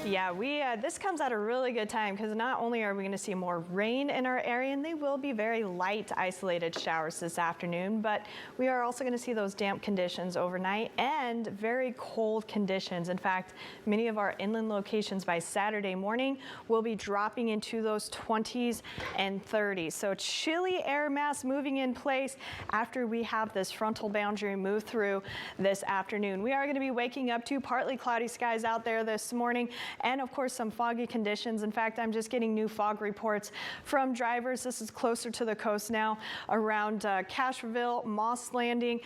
Yeah, this comes at a really good time because not only are we going to see more rain in our area, and they will be very light isolated showers this afternoon, but we are also going to see those damp conditions overnight and very cold conditions. In fact, many of our inland locations by Saturday morning will be dropping into those 20s and 30s. So chilly air mass moving in place after we have this frontal boundary move through this afternoon. We are going to be waking up to partly cloudy skies out there this morning, and of course some foggy conditions. In fact, I'm just getting new fog reports from drivers. This is closer to the coast now around Cashville, Moss Landing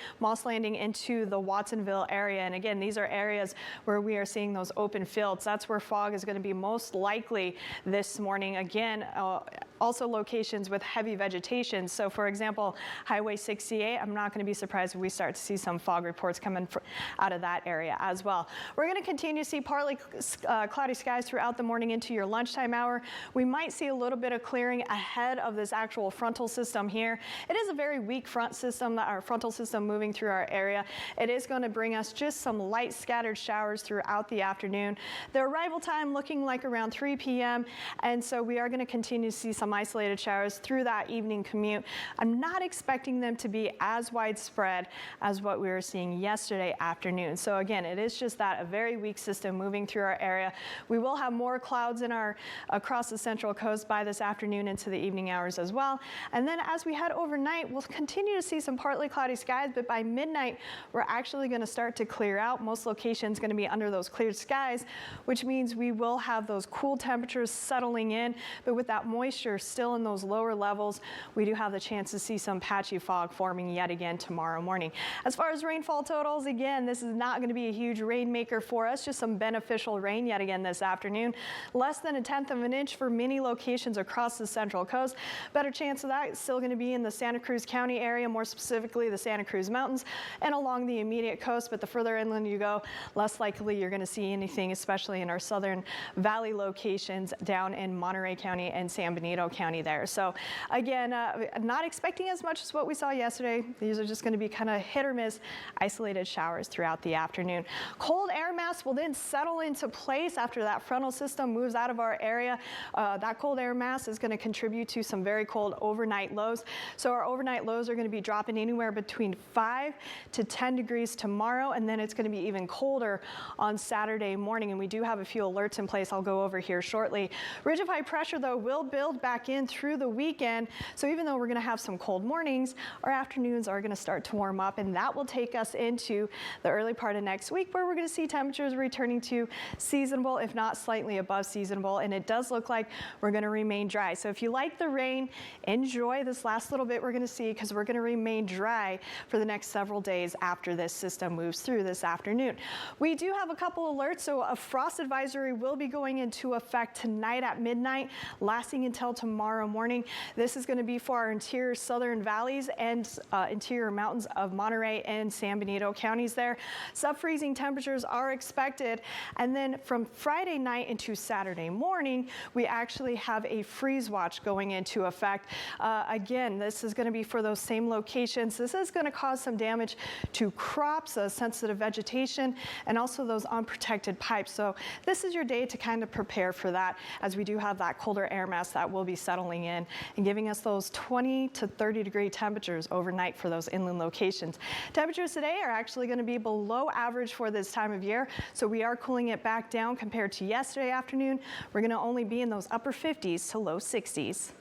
into the Watsonville area. And again, these are areas where we are seeing those open fields. That's where fog is going to be most likely this morning. Again, also locations with heavy vegetation. So for example, Highway 68, I'm not going to be surprised if we start to see some fog reports coming out of that area as well. We're going to continue to see partly cloudy skies throughout the morning into your lunchtime hour. We might see a little bit of clearing ahead of this actual frontal system here. It is a very weak front system, our frontal system moving through our area. It is going to bring us just some light scattered showers throughout the afternoon. The arrival time looking like around 3 p.m. and so we are going to continue to see some isolated showers through that evening commute. I'm not expecting them to be as widespread as what we were seeing yesterday afternoon. So again, it is just that a very weak system moving through our area. We will have more clouds in across the central coast by this afternoon into the evening hours as well. And then as we head overnight, we'll continue to see some partly cloudy skies, but by midnight, we're actually going to start to clear out. Most locations going to be under those cleared skies, which means we will have those cool temperatures settling in, but with that moisture still in those lower levels, we do have the chance to see some patchy fog forming yet again tomorrow morning. As far as rainfall totals, again, this is not going to be a huge rainmaker for us, just some beneficial rain yet again this afternoon. Less than 1/10 of an inch for many locations across the central coast. Better chance of that is still going to be in the Santa Cruz County area, more specifically the Santa Cruz Mountains and along the immediate coast, but the further inland you go, less likely you're going to see anything, especially in our southern valley locations down in Monterey County and San Benito County there. So again, not expecting as much as what we saw yesterday. These are just going to be kind of hit or miss isolated showers throughout the afternoon. Cold air mass will then settle into place after that frontal system moves out of our area. That cold air mass is going to contribute to some very cold overnight lows. So our overnight lows are going to be dropping anywhere between 5 to 10 degrees tomorrow, and then it's going to be even colder on Saturday morning. And we do have a few alerts in place I'll go over here shortly. Ridge of high pressure, though, will build back in through the weekend. So even though we're going to have some cold mornings, our afternoons are going to start to warm up, and that will take us into the early part of next week, where we're going to see temperatures returning to seasonable, if not slightly above seasonable. And it does look like we're going to remain dry. So if you like the rain, enjoy this last little bit we're going to see, because we're going to remain dry for the next several days after this system moves through this afternoon. We do have a couple alerts. So a frost advisory will be going into effect tonight at midnight, lasting until tomorrow morning. This is going to be for our interior southern valleys and interior mountains of Monterey and San Benito counties there. Sub-freezing temperatures are expected. And then from Friday night into Saturday morning, we actually have a freeze watch going into effect. Again, this is going to be for those same locations. This is going to cause some damage to crops, sensitive vegetation, and also those unprotected pipes. So this is your day to kind of prepare for that, as we do have that colder air mass that will be settling in and giving us those 20 to 30 degree temperatures overnight for those inland locations. Temperatures today are actually going to be below average for this time of year, so we are cooling it back down compared to yesterday afternoon. We're going to only be in those upper 50s to low 60s.